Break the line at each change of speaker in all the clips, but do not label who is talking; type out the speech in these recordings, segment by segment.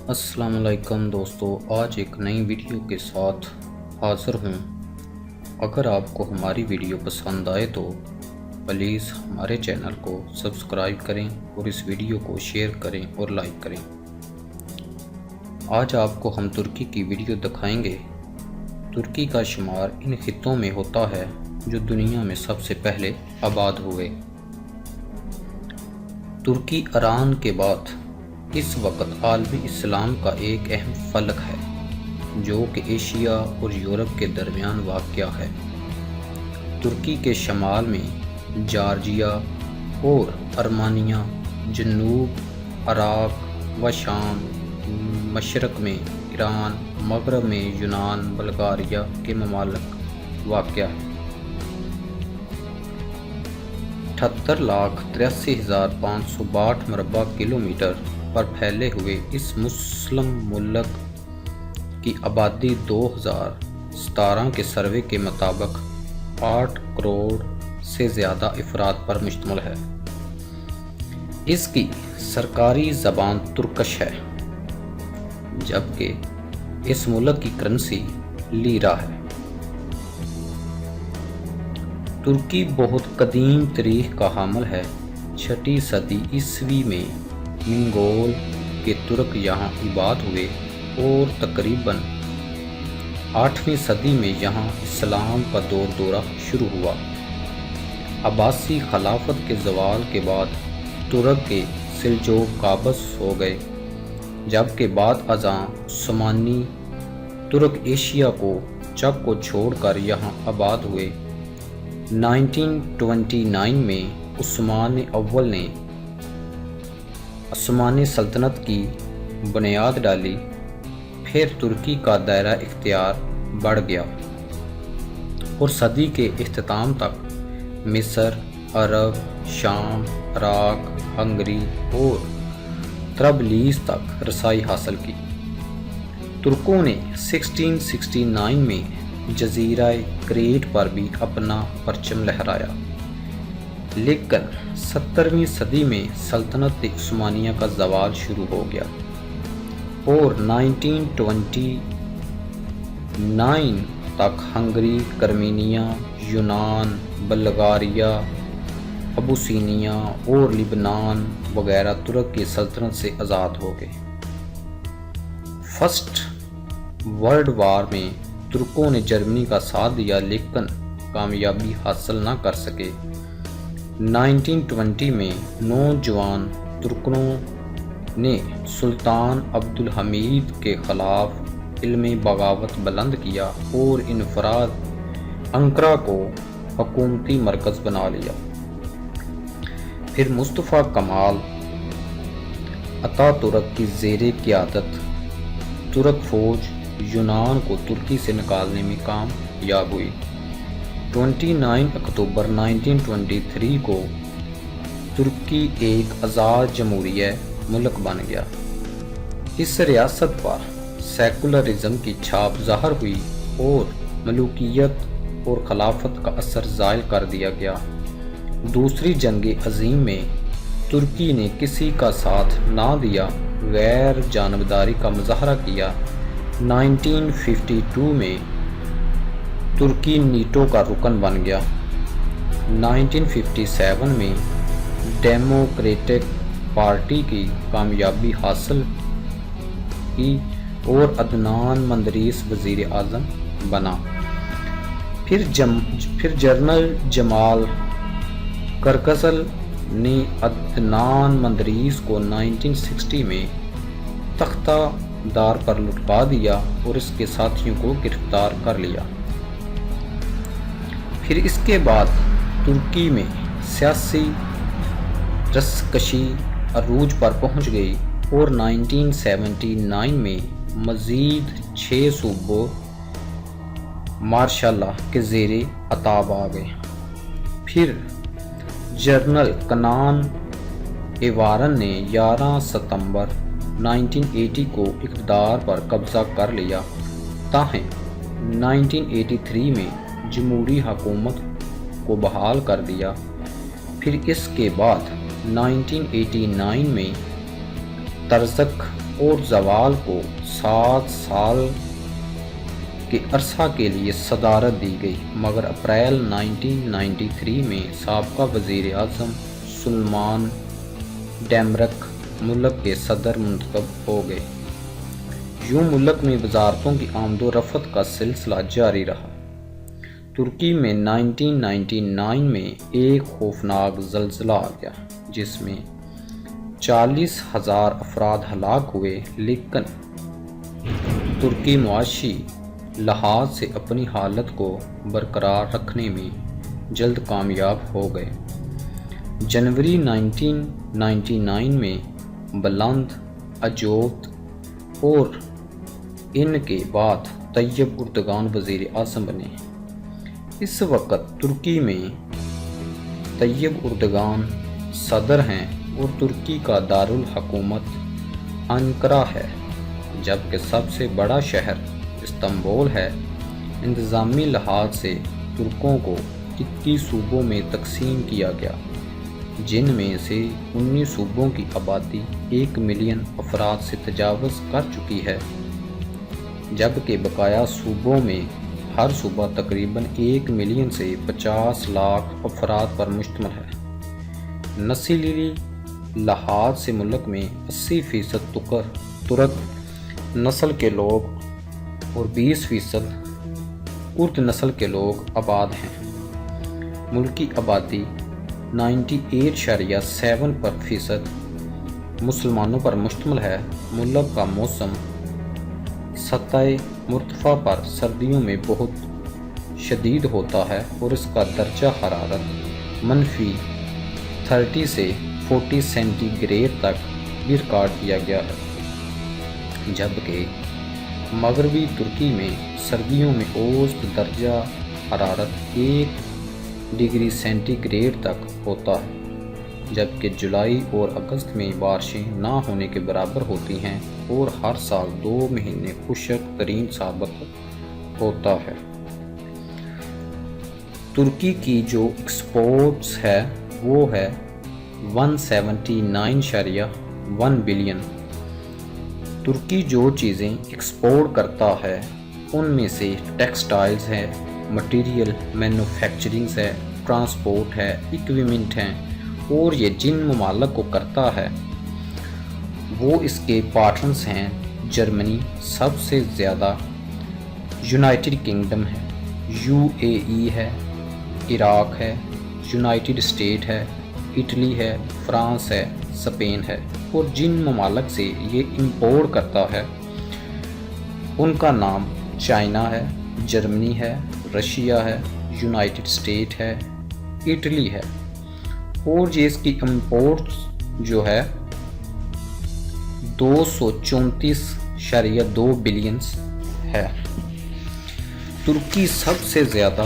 السلام علیکم دوستو، آج ایک نئی ویڈیو کے ساتھ حاضر ہوں۔ اگر آپ کو ہماری ویڈیو پسند آئے تو پلیز ہمارے چینل کو سبسکرائب کریں اور اس ویڈیو کو شیئر کریں اور لائک کریں۔ آج آپ کو ہم ترکی کی ویڈیو دکھائیں گے۔ ترکی کا شمار ان خطوں میں ہوتا ہے جو دنیا میں سب سے پہلے آباد ہوئے۔ ترکی ایران کے بعد اس وقت عالمی اسلام کا ایک اہم فلک ہے جو کہ ایشیا اور یورپ کے درمیان واقع ہے۔ ترکی کے شمال میں جارجیا اور ارمینیا، جنوب عراق و شام، مشرق میں ایران، مغرب میں یونان، بلغاریہ کے ممالک واقع ہیں۔ 78,83,562 مربع کلومیٹر پر پھیلے ہوئے اس مسلم ملک کی آبادی 2017 کے سروے کے مطابق 8 کروڑ سے زیادہ افراد پر مشتمل ہے۔ اس کی سرکاری زبان ترکش ہے، جبکہ اس ملک کی کرنسی لیرا ہے۔ ترکی بہت قدیم تاریخ کا حامل ہے۔ 6 صدی عیسوی میں منگول کے ترک یہاں آباد ہوئے اور تقریباً 8ویں صدی میں یہاں اسلام کا دورہ شروع ہوا۔ عباسی خلافت کے زوال کے بعد ترک کے سلجوق قابض ہو گئے، جبکہ بعد ازاں عثمانی ترک ایشیا کو چک کو چھوڑ کر یہاں آباد ہوئے۔ 1929 میں عثمان اول نے عثمانی سلطنت کی بنیاد ڈالی، پھر ترکی کا دائرہ اختیار بڑھ گیا اور صدی کے اختتام تک مصر، عرب، شام، عراق، ہنگری اور طرابلس تک رسائی حاصل کی۔ ترکوں نے 1669 میں جزیرہ کریٹ پر بھی اپنا پرچم لہرایا، لیکن 17ویں صدی میں سلطنت عثمانیہ کا زوال شروع ہو گیا اور 1929 تک ہنگری، کرمینیا، یونان، بلغاریہ، ابوسینیا اور لبنان وغیرہ ترک کی سلطنت سے آزاد ہو گئے۔ فرسٹ ورلڈ وار میں ترکوں نے جرمنی کا ساتھ دیا لیکن کامیابی حاصل نہ کر سکے۔ 1920 میں نوجوان ترکوں نے سلطان عبدالحمید کے خلاف علمی بغاوت بلند کیا اور انفراد انقرہ کو حکومتی مرکز بنا لیا۔ پھر مصطفی کمال اتا ترک کی زیر قیادت ترک فوج یونان کو ترکی سے نکالنے میں کامیاب ہوئی۔ 29 اکتوبر 1923 کو ترکی ایک آزاد جمہوریہ ملک بن گیا۔ اس ریاست پر سیکولرزم کی چھاپ ظاہر ہوئی اور ملوکیت اور خلافت کا اثر زائل کر دیا گیا۔ دوسری جنگ عظیم میں ترکی نے کسی کا ساتھ نہ دیا، غیر جانبداری کا مظاہرہ کیا۔ 1952 میں ترکی نیٹو کا رکن بن گیا۔ 1957 میں ڈیموکریٹک پارٹی کی کامیابی حاصل کی اور عدنان مندریس وزیر اعظم بنا۔ پھر جنرل جمال کرکزل نے عدنان مندریس کو 1960 میں تختہ دار پر لٹکا دیا اور اس کے ساتھیوں کو گرفتار کر لیا۔ پھر اس کے بعد ترکی میں سیاسی رسکشی عروج پر پہنچ گئی اور 1979 میں مزید 6 صوبوں مارشل لا کے زیر التواء آ گئے۔ پھر جنرل کنان ایوارن نے 11 ستمبر 1980 کو اقتدار پر قبضہ کر لیا، تاہم 1983 میں جمہوری حکومت کو بحال کر دیا۔ پھر اس کے بعد 1989 میں ترزک اور زوال کو 7 سال کے عرصہ کے لیے صدارت دی گئی، مگر اپریل 1993 میں سابقہ وزیر اعظم سلمان ڈیمرک ملک کے صدر منتخب ہو گئے۔ یوں ملک میں وزارتوں کی آمد و رفت کا سلسلہ جاری رہا۔ ترکی میں 1999 میں ایک خوفناک زلزلہ آ گیا جس میں 40,000 افراد ہلاک ہوئے، لیکن ترکی معاشی لحاظ سے اپنی حالت کو برقرار رکھنے میں جلد کامیاب ہو گئے۔ جنوری 1999 میں بلند اجوت اور ان کے بعد طیب اردگان وزیر اعظم بنے۔ اس وقت ترکی میں طیب اردگان صدر ہیں اور ترکی کا دارالحکومت انقرہ ہے، جبکہ سب سے بڑا شہر استنبول ہے۔ انتظامی لحاظ سے ترکوں کو 21 صوبوں میں تقسیم کیا گیا، جن میں سے 19 صوبوں کی آبادی 1 ملین افراد سے تجاوز کر چکی ہے، جبکہ بقایا صوبوں میں ہر صوبہ تقریباً 1 ملین سے 50 لاکھ افراد پر مشتمل ہے۔ نسلی لحاظ سے ملک میں 80% ترک نسل کے لوگ اور 20% کرد نسل کے لوگ آباد ہیں۔ ملکی آبادی 98.7% مسلمانوں پر مشتمل ہے۔ ملک کا موسم سطح مرتفع پر سردیوں میں بہت شدید ہوتا ہے اور اس کا درجہ حرارت -30 سے 40 سینٹی گریڈ تک بھی ریکارڈ کیا گیا ہے، جبکہ مغربی ترکی میں سردیوں میں اوسط درجہ حرارت 1 ڈگری سینٹی گریڈ تک ہوتا ہے، جبکہ جولائی اور اگست میں بارشیں نہ ہونے کے برابر ہوتی ہیں اور ہر سال 2 مہینے خشک ترین ثابت ہوتا ہے۔ ترکی کی جو ایکسپورٹس ہے وہ ہے 179.1 بلین۔ ترکی جو چیزیں ایکسپورٹ کرتا ہے ان میں سے ٹیکسٹائلز ہے، مٹیریل مینوفیکچرنگ ہے، ٹرانسپورٹ ہے، اکوپمنٹ ہیں، اور یہ جن ممالک کو کرتا ہے وہ اس کے پارٹنرز ہیں۔ جرمنی سب سے زیادہ، یونائٹڈ کنگڈم ہے، UAE ہے، عراق ہے، یونائٹڈ اسٹیٹ ہے، اٹلی ہے، فرانس ہے، اسپین ہے، اور جن ممالک سے یہ امپورٹ کرتا ہے ان کا نام چائنا ہے، جرمنی ہے، رشیا ہے، یونائٹڈ اسٹیٹ ہے، اٹلی ہے، اور یہ اس کی امپورٹ جو ہے 234.2 بلینز ہے۔ ترکی سب سے زیادہ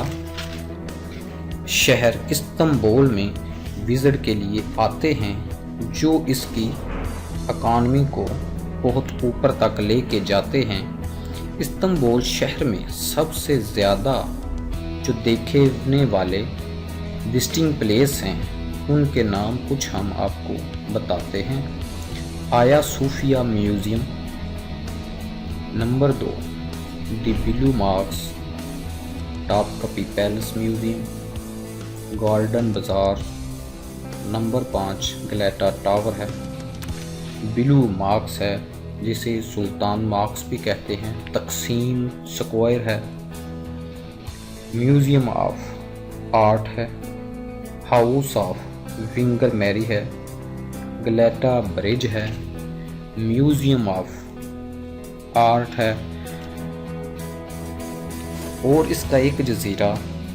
شہر استنبول میں وزٹ کے لیے آتے ہیں، جو اس کی اکانومی کو بہت اوپر تک لے کے جاتے ہیں۔ استنبول شہر میں سب سے زیادہ جو دیکھنے والے وزٹنگ پلیس ہیں ان کے نام کچھ ہم آپ کو بتاتے ہیں۔ Hagia Sophia museum, number 2 the Blue Mosque Topkapi palace museum, golden بازار، نمبر 5 گلیٹا ٹاور ہے، بلو مارکس ہے جسے سلطان مارکس بھی کہتے ہیں، تقسیم سکوائر ہے، میوزیم آف آرٹ ہے، ہاؤس آف ونگر میری ہے، گلیٹا برج ہے، میوزیم آف آرٹ ہے، اور اس کا ایک جزیرہ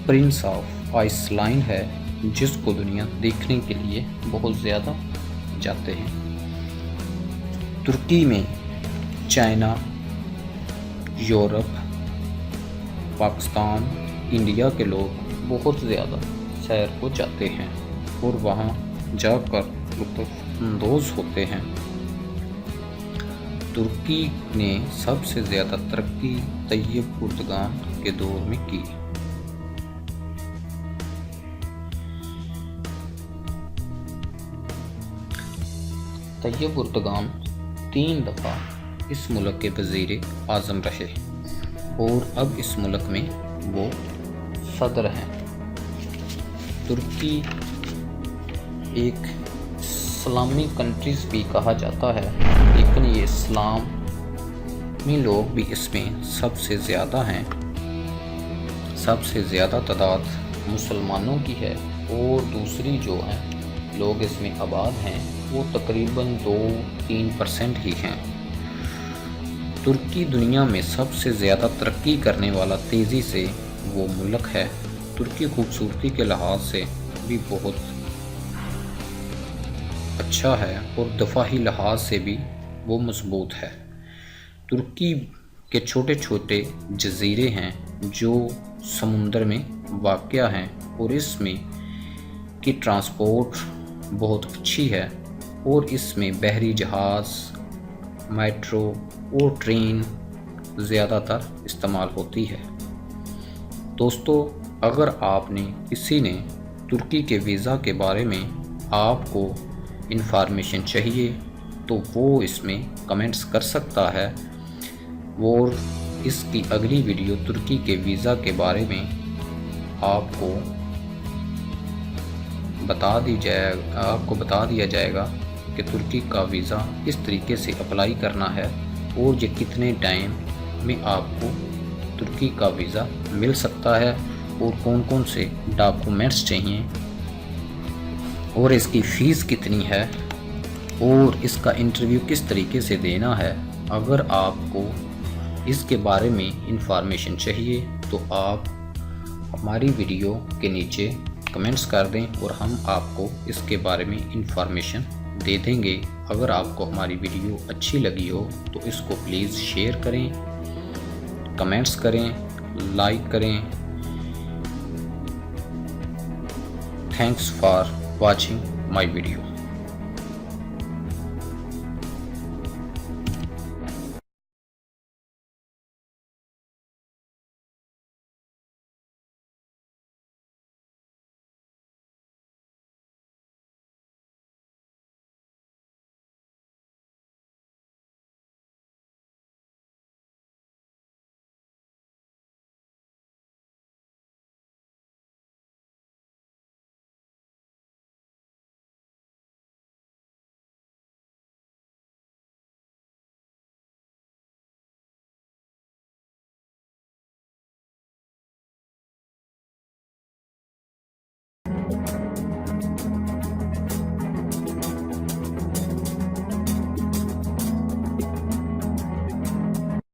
پرنس آف آئس لائن ہے جس کو دنیا دیکھنے کے لیے بہت زیادہ جاتے ہیں۔ ترکی میں چائنا، یورپ، پاکستان، انڈیا کے لوگ بہت زیادہ سیر کو جاتے ہیں اور وہاں جا کر لطف اندوز ہوتے ہیں۔ ترکی نے سب سے زیادہ ترقی طیب اردگان کے دور میں کی۔ طیب اردگان 3 دفعہ اس ملک کے وزیر اعظم رہے اور اب اس ملک میں وہ صدر ہیں۔ ترکی ایک اسلامی کنٹریز بھی کہا جاتا ہے، لیکن یہ اسلامی لوگ بھی اس میں سب سے زیادہ ہیں۔ سب سے زیادہ تعداد مسلمانوں کی ہے اور دوسری جو ہیں لوگ اس میں آباد ہیں وہ تقریباً 2-3% ہی ہیں۔ ترکی دنیا میں سب سے زیادہ ترقی کرنے والا تیزی سے وہ ملک ہے۔ ترکی خوبصورتی کے لحاظ سے بھی بہت اچھا ہے اور دفاعی لحاظ سے بھی وہ مضبوط ہے۔ ترکی کے چھوٹے چھوٹے جزیرے ہیں جو سمندر میں واقع ہیں اور اس میں کی ٹرانسپورٹ بہت اچھی ہے اور اس میں بحری جہاز، میٹرو اور ٹرین زیادہ تر استعمال ہوتی ہے۔ دوستو، اگر آپ نے کسی نے ترکی کے ویزا کے بارے میں آپ کو انفارمیشن چاہیے تو وہ اس میں کمنٹس کر سکتا ہے اور اس کی اگلی ویڈیو ترکی کے ویزا کے بارے میں آپ کو بتا دیا جائے گا کہ ترکی کا ویزا کس طریقے سے اپلائی کرنا ہے اور یہ کتنے ٹائم میں آپ کو ترکی کا ویزا مل سکتا ہے اور کون کون سے ڈاکومنٹس چاہیے اور اس کی فیس کتنی ہے اور اس کا انٹرویو کس طریقے سے دینا ہے۔ اگر آپ کو اس کے بارے میں انفارمیشن چاہیے تو آپ ہماری ویڈیو کے نیچے کمنٹس کر دیں اور ہم آپ کو اس کے بارے میں انفارمیشن دے دیں گے۔ اگر آپ کو ہماری ویڈیو اچھی لگی ہو تو اس کو پلیز شیئر کریں، کمنٹس کریں، لائک کریں۔ Thanks for watching my video.